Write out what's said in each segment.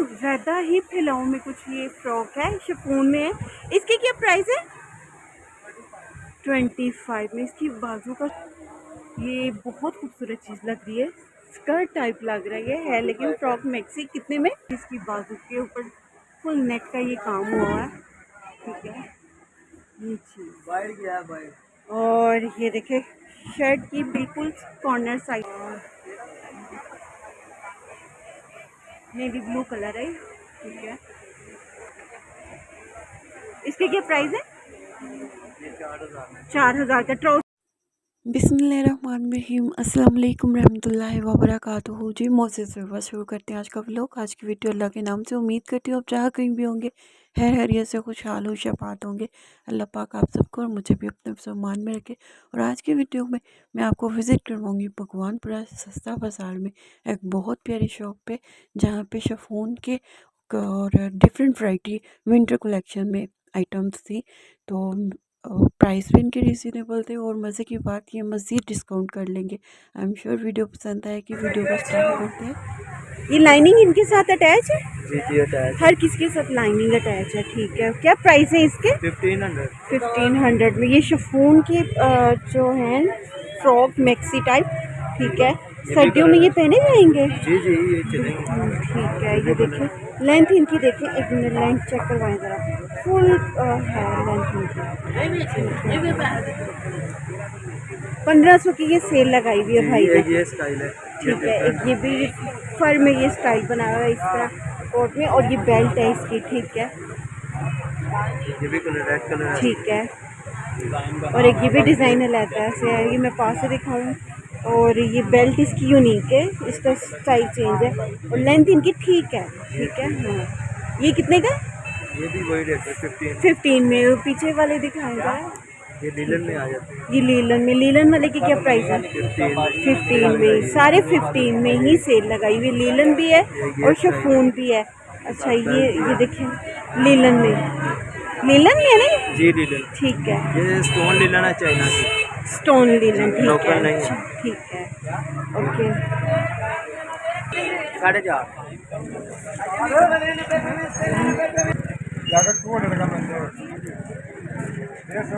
ज़्यादा ही फैलाऊ में कुछ ये फ्रॉक है, शिफॉन में है। इसकी क्या प्राइस है? 25 में। इसकी बाजू का ये बहुत खूबसूरत चीज़ लग रही है, स्कर्ट टाइप लग रहा है लेकिन फ्रॉक मैक्सी। कितने में? इसकी बाजू के ऊपर फुल नेट का ये काम हुआ है, ठीक है ये चीज़। और ये देखे शर्ट की बिल्कुल corner side, navy blue colour है, ठीक है। इसके क्या प्राइस है? 4000 का ट्राउजर। बिस्मिल्लाहिर्रहमानिर्रहीम, अस्सलाम वालेकुम रहमतुल्लाहि व बरकातुहू। जी मौसे से शुरू करते हैं आज का व्लॉग। आज की वीडियो अल्लाह के नाम से। उम्मीद करती हूँ आप जहाँ कहीं भी होंगे खैर खैरियत से खुशहाल हो शफात होंगे। अल्लाह पाक आप सबको और मुझे भी अपने सम्मान में रखे। और आज की वीडियो में मैं आपको विज़िट करवाऊँगी भगवानपुरा सस्ता बाज़ार में एक बहुत प्यारी शॉप पे, जहाँ पे शिफॉन के और डिफरेंट वैरायटी विंटर कलेक्शन में आइटम्स थी। तो प्राइस भी इनके रिजनेबल थे और मज़े की बात ये मज़ीद डिस्काउंट कर लेंगे। आई एम श्योर वीडियो पसंद आए कि वीडियो को स्टार्ट करते हैं। ये लाइनिंग इनके साथ अटैच है? जी अटैच। हर किसी के साथ लाइनिंग अटैच है, ठीक है। क्या प्राइस है इसके? 1500 में। ये शिफॉन के जो हैं फ्रॉक मैक्सी टाइप, ठीक है। सर्दियों में ये पहने जाएंगे? जी ये चलेंगे। ठीक है। ये देखिए लेंथ इनकी, देखिए एक मिनट लेंथ चेक करवाएं ज़रा। फुल है लेंथ इनकी। 1500 की ये सेल लगाई हुई है भाई ने, ये स्टाइल है, ठीक है। एक ये भी फर में ये स्टाइल बनाया हुआ है इस तरह कोट में, और ये बेल्ट है इसकी, ठीक है। ये भी कलर रेड कलर है, ठीक है। और एक ये भी डिज़ाइन रहता है, ये मैं पास से दिखाऊँ। और ये बेल्ट इसकी यूनिक है, इसका स्टाइल चेंज है और लेंथ इनकी ठीक है, ठीक है। हाँ, ये कितने का? ये भी वही रेट है 15 में। और पीछे वाले दिखाएंगे, ये लीलन में आ जाते हैं। ये लीलन में। लीलन वाले की क्या प्राइस है? 15 में। सारे 15 में ही सेल लगाई हुई। लीलन भी है और शिफॉन भी है। अच्छा ये देखिए लीलन में, लीलन में है ना? जी लीलन, ठीक है। ये स्टोन लीलन है, चाइना से स्टोन लीलन, ठीक लोकल है। नहीं है। ठीक है, ओके। 4.5।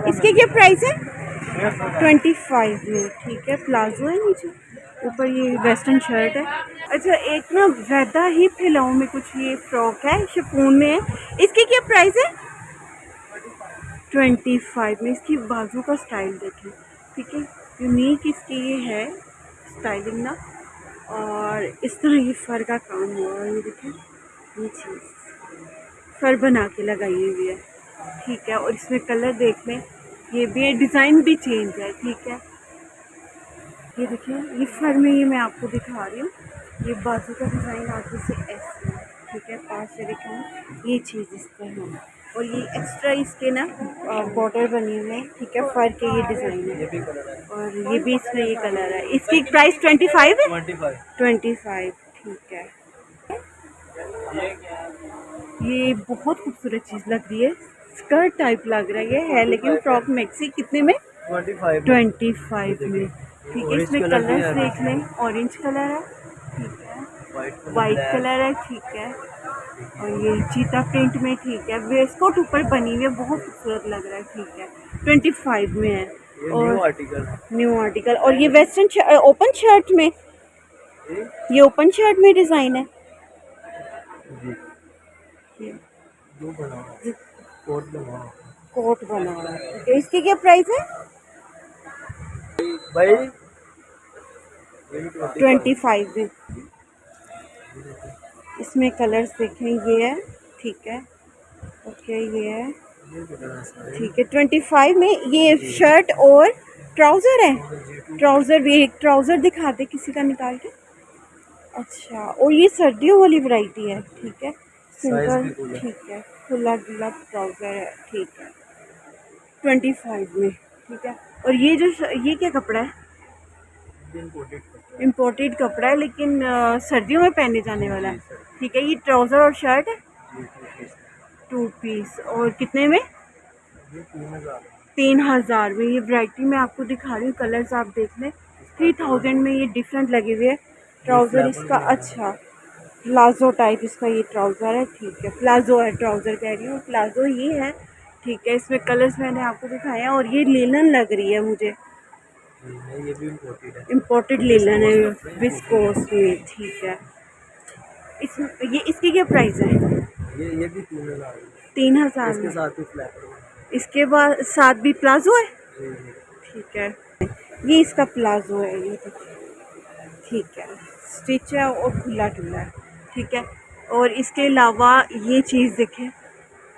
इसके क्या प्राइस है? 25 में, ठीक है। प्लाजो है नीचे, ऊपर ये वेस्टर्न शर्ट है। अच्छा एक ना ज़्यादा ही फैलाऊ में कुछ ये फ्रॉक है, शिफॉन में है। इसकी क्या प्राइस है? 25 में। इसकी बाजू का स्टाइल देखें, ठीक है। यूनिक इसकी ये है स्टाइलिंग ना, और इस तरह ये फर का काम हुआ है। ये देखें ये चीज़ फर बना के लगाई हुई है, ठीक है। और इसमें कलर देख लें, ये भी है, डिज़ाइन भी चेंज है, ठीक है। ये देखिए ये फर में, ये मैं आपको दिखा रही हूँ। ये बाजू का डिज़ाइन आगे से ऐसे है, ठीक है। पास से दिखाऊँ ये चीज़ इस पर है, और ये एक्स्ट्रा इसके ना बॉर्डर बनी हुई है, ठीक है। फर के ये डिज़ाइन है, और ये भी इसमें ये कलर है। इसकी प्राइस 25 है? 25, ठीक है। ये बहुत खूबसूरत चीज़ लग रही है, स्कर्ट टाइप लग रही है लेकिन फ्रॉक मैक्सी। कितने में? 25 में, ठीक है। इसमें कलर्स देख लें, ऑरेंज कलर है, ठीक है। वाइट कलर है, ठीक है। और ये चीता प्रिंट में, ठीक है। वेस्टकोट ऊपर बनी हुई है, बहुत खूबसूरत लग रहा है, ठीक है। 25 में है। और न्यू आर्टिकल। और ये वेस्टर्न ओपन शर्ट में, ये ओपन शर्ट में डिज़ाइन है, कोट बना हुआ है, ठीक है। इसकी क्या प्राइस है? भाई 25 में। इसमें कलर्स देखें, ये है, ठीक है, ओके। ये है, ठीक है। 25 में ये शर्ट और ट्राउज़र है। ट्राउज़र भी, एक ट्राउज़र दिखा दे किसी का निकाल के। अच्छा, और ये सर्दियों वाली वैरायटी है, ठीक है। सिंपल, ठीक है। खुला गिला ट्राउज़र है, ठीक है। 25 में, ठीक है। और ये जो ये क्या कपड़ा है? इम्पोर्टेड कपड़ा है, लेकिन सर्दियों में पहने जाने वाला है, ठीक है। ये ट्राउज़र और शर्ट है, 2 पीस। और कितने में? 3000 में। ये वैरायटी मैं आपको दिखा रही हूँ, कलर्स आप देख लें। 3000 में ये डिफरेंट लगे हुए है। ट्राउज़र इसका, अच्छा प्लाजो टाइप इसका ये ट्राउज़र है, ठीक है। प्लाजो है, ट्राउज़र कह रही हूँ, प्लाजो ये है, ठीक है। इसमें कलर्स मैंने आपको दिखाए हैं और ये लेलन लग रही है मुझे, ये भी इम्पोर्टेड है। इम्पोर्टेड लेलन है विस्कोस में, ठीक है। इस ये इसकी क्या प्राइस है? ये भी 3000 है। 3000 इसके में। साथ ही फ्लैट है। इसके बाद साथ भी प्लाजो है, जी, जी। ठीक है। ये इसका प्लाजो है, ये देखिए, ठीक है। स्टिच है और खुला डुला है, ठीक है। और इसके अलावा ये चीज़ देखें,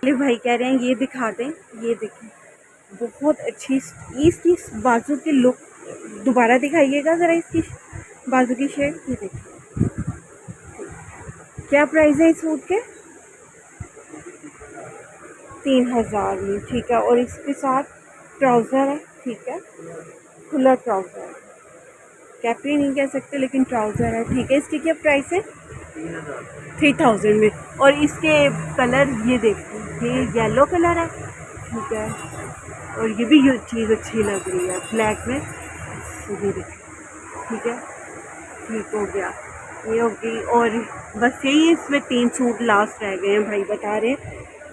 ये भाई कह रहे हैं ये दिखा दें, ये देखें, बहुत अच्छी इसकी बाजू की लुक दोबारा दिखाइएगा ज़रा इसकी बाजू की शेड, ये देखिए। क्या प्राइस है इस सूट के? 3000 में, ठीक है। और इसके साथ ट्राउज़र है, ठीक है, खुला ट्राउज़र है, कैपरी नहीं कह सकते लेकिन ट्राउज़र है, ठीक है। इसकी क्या प्राइस है? 3000 में। और इसके कलर ये देखो, ये येलो कलर है, ठीक है। और ये भी ये चीज़ अच्छी लग रही है ब्लैक में, ये देखो, ठीक है। ठीक हो गया, ये होगी। और बस यही इसमें 3 सूट लास्ट रह गए हैं, भाई बता रहे हैं,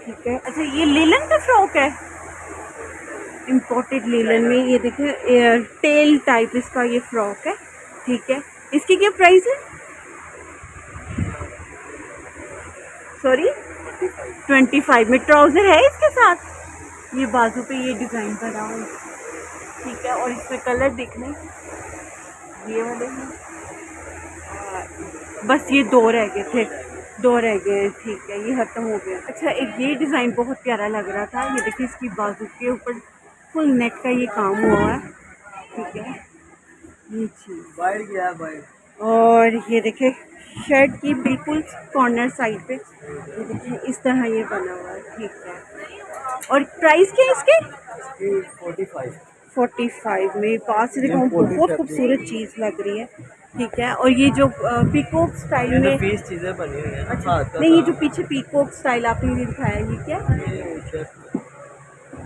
ठीक है। अच्छा, ये लेलन का फ्रॉक है, इम्पोर्टेड लेलन में, ये देखें टेल टाइप इसका ये फ्रॉक है, ठीक है। इसकी क्या प्राइस है? सॉरी, 25 में। ट्राउज़र है इसके साथ, ये बाजू पे ये डिज़ाइन करा हुआ, ठीक है। और इसमें कलर देखने ये वाले हैं, बस ये 2 रह गए थे, 2 रह गए हैं, ठीक है, ये ख़त्म हो गया। अच्छा, एक ये डिज़ाइन बहुत प्यारा लग रहा था, ये देखिए, इसकी बाजू के ऊपर फुल नेक का ये काम हुआ है, ठीक है, ये चीज़। बाहर गया है बाहर। और ये देखिए शर्ट की बिल्कुल कॉर्नर साइड पे, ये देखिए इस तरह ये बना हुआ है, ठीक है। और प्राइस क्या है इसके? इसकी 45। 45 में। पास से दिखाऊँ, बहुत खूबसूरत चीज़ लग रही है, ठीक है। और ये जो पीकॉक स्टाइल में, पीस चीज़ें बनी हुई हैं। अच्छा नहीं, ये जो पीछे पीकॉक स्टाइल आपने ये दिखाया, ये क्या है?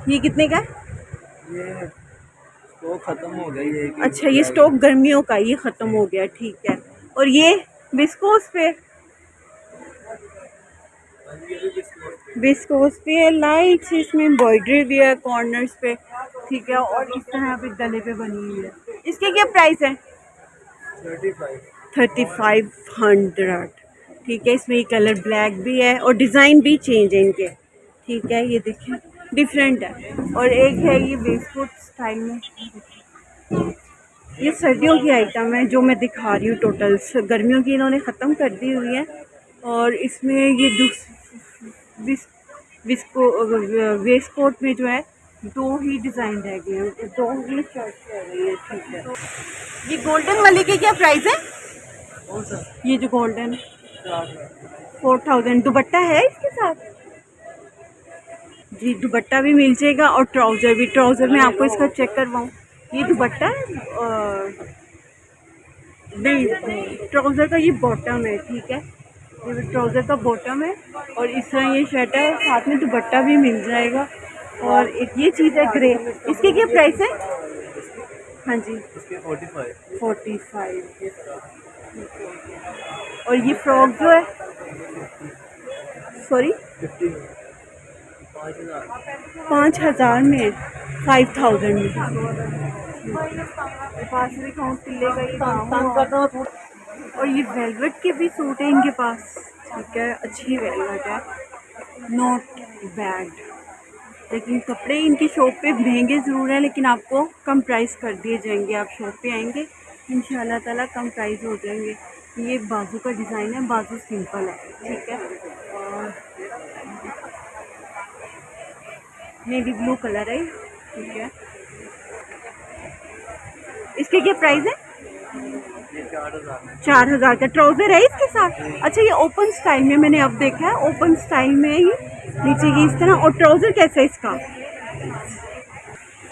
ये कितने का है? ये स्टॉक ख़त्म हो गया ये। अच्छा, ये स्टॉक गर्मियों का ये ख़त्म हो गया, ठीक है। और ये विस्कोस पे, विस्कोस पे है, लाइट इसमें एम्ब्रॉयडरी भी है कॉर्नर्स पे, ठीक है। और इस तरह पे गले पे बनी हुई है। इसके क्या प्राइस है? 3500, ठीक है। इसमें ये कलर ब्लैक भी है और डिज़ाइन भी चेंज है इनके, ठीक है। ये देखिए डिफरेंट है। और एक है ये वेस्टकोट स्टाइल में, ये सर्दियों की आइटम है जो मैं दिखा रही हूँ, टोटल गर्मियों की इन्होंने ख़त्म कर दी हुई है। और इसमें ये वेस्ट कोट में जो है 2 ही डिज़ाइन रह गए हैं, 2 ही शर्ट रह गई है, ठीक है। ये गोल्डन वाले की क्या प्राइस है? ये जो गोल्डन 4000। दुपट्टा है इसके साथ? जी, दुपट्टा भी मिल जाएगा और ट्राउज़र भी। ट्राउज़र में आपको इसका चेक करवाऊँ, ये दुपट्टा है और नहीं, ट्राउज़र का ये बॉटम है, ठीक है। ये ट्राउज़र का बॉटम है और इस तरह ये शर्ट है, साथ में दुपट्टा भी मिल जाएगा। और एक ये चीज़ है ग्रे, इसकी क्या प्राइस है? हाँ जी, इसके 45। 45। और ये फ्रॉक जो है, सॉरी 5000 में, 5000 में। पास में दिखाऊँ, तिल्ले का ये काम हुआ। और ये वेलवेट के भी सूट है इनके पास, ठीक है, अच्छी वेलवेट है, नॉट बैड। लेकिन कपड़े इनकी शॉप पे महंगे ज़रूर हैं, लेकिन आपको कम प्राइस कर दिए जाएंगे। आप शॉप पे आएंगे इंशाल्लाह ताला कम प्राइस हो जाएंगे। ये बाजू का डिज़ाइन है, बाजू सिंपल है, ठीक है। और नेवी ब्लू कलर है, ठीक है। इसके क्या प्राइस है? 4000 का। ट्राउज़र है इसके साथ? अच्छा, ये ओपन स्टाइल में मैंने अब देखा है, ओपन स्टाइल में ये नीचे की इस तरह। और ट्राउज़र कैसा है इसका?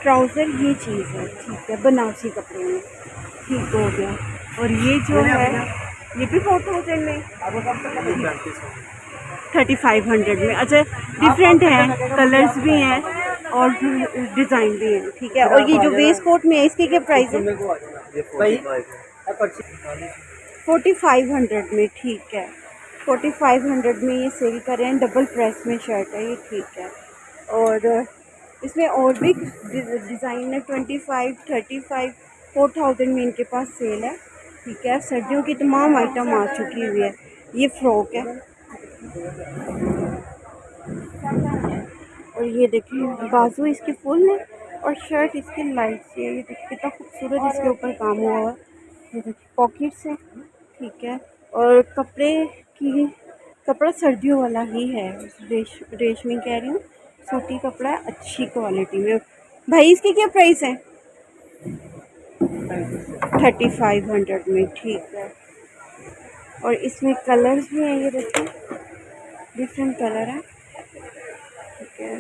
ट्राउज़र ये चीज़ है, ठीक है, बनारसी कपड़े में, ठीक हो गया। और ये जो है ये भी 4000 में, 3500 में। अच्छा, डिफरेंट हैं, कलर्स भी हैं और डिज़ाइन भी है, ठीक है। और ये जो वेस्ट कोट में है, इसकी क्या प्राइस है? 4500 में, ठीक है। 4500 में ये सेल कर रहे हैं। डबल प्रेस में शर्ट है ये, ठीक है। और इसमें और भी डिज़ाइन है। 25, 35, 4000 में इनके पास सेल है, ठीक है। सर्दियों की तमाम आइटम आ चुकी हुई है। ये फ्रॉक है और ये देखिए बाजू इसके फुल है और शर्ट इसकी लाइट सी है। ये देखिए कितना खूबसूरत इसके ऊपर काम हुआ हुआ है। ये देखिए पॉकेट्स है, ठीक है। और कपड़ा सर्दियों वाला ही है। रेशमी कह रही हूँ, सूती कपड़ा है, अच्छी क्वालिटी में। भाई इसकी क्या प्राइस है? 3500 में, ठीक है। और इसमें कलर्स भी हैं, ये देखिए डिफरेंट कलर है, ठीक है।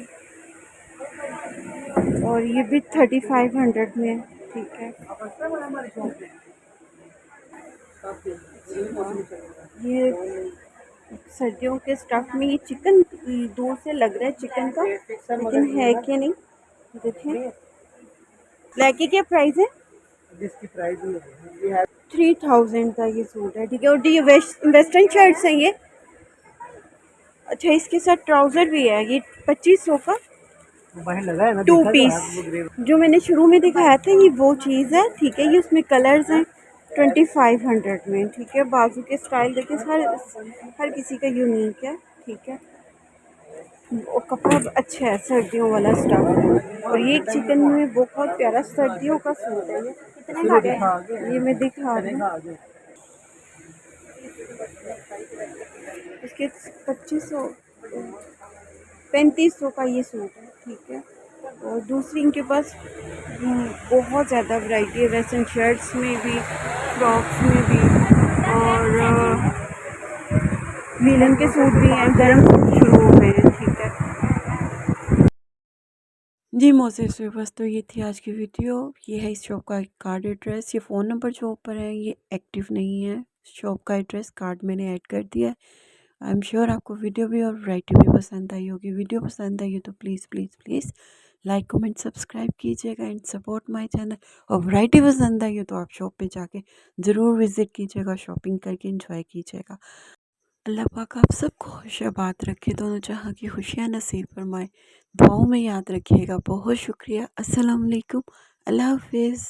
और ये भी 3500 में, ठीक है। ये सर्दियों के स्टफ में ये चिकन दूर से लग रहा है चिकन का, लेकिन है कि नहीं देखिए। ब्लैक की क्या प्राइस है? जिसकी प्राइस ये है 3000 का ये सूट है, ठीक है। और ये वेस्टर्न शर्ट्स हैं ये। अच्छा, इसके साथ ट्राउज़र भी है। ये 2500 का वहीं लगा है ना, 2 देखा तो है वो ग्रे। पीस जो मैंने शुरू में दिखाया था, ये वो चीज़ है, ठीक है। ये उसमें कलर्स हैं 2500 में, ठीक है। बाजू के स्टाइल देखिए, हर किसी का यूनिक है, ठीक है। और कपड़ा अच्छा है, सर्दियों वाला स्टफ है। और ये चिकन में बहुत प्यारा सर्दियों का सूट है। ये कितने का है? ये मैं दिखा रही हूँ। इसके 2500 3500 का ये सूट है, ठीक है। और दूसरी इनके पास बहुत ज़्यादा वैरायटी है, वेस्टर्न शर्ट्स में भी, फ्रॉक्स में भी। और लीलन के सूट भी हैं, गर्म सूट शुरू हो गए हैं, ठीक है। जी मोसेस बस, तो ये थी आज की वीडियो। ये है इस शॉप का कार्ड एड्रेस। ये फ़ोन नंबर जो ऊपर है ये एक्टिव नहीं है। शॉप का एड्रेस कार्ड मैंने ऐड कर दिया है। आई एम श्योर आपको वीडियो भी और वैरायटी भी पसंद आई होगी। वीडियो पसंद आई हो तो please please please like comment subscribe कीजिएगा एंड सपोर्ट माय चैनल। और वैरायटी पसंद आई हो तो आप शॉप पे जाके ज़रूर विज़िट कीजिएगा, शॉपिंग करके इंजॉय कीजिएगा। अल्लाह पाक आप सबको खुशाबाद रखे, दोनों जहाँ की खुशियाँ नसीब फरमाए। दुआओं में याद रखिएगा। बहुत शुक्रिया। अस्सलाम वालेकुम। अल्लाह हाफिज़।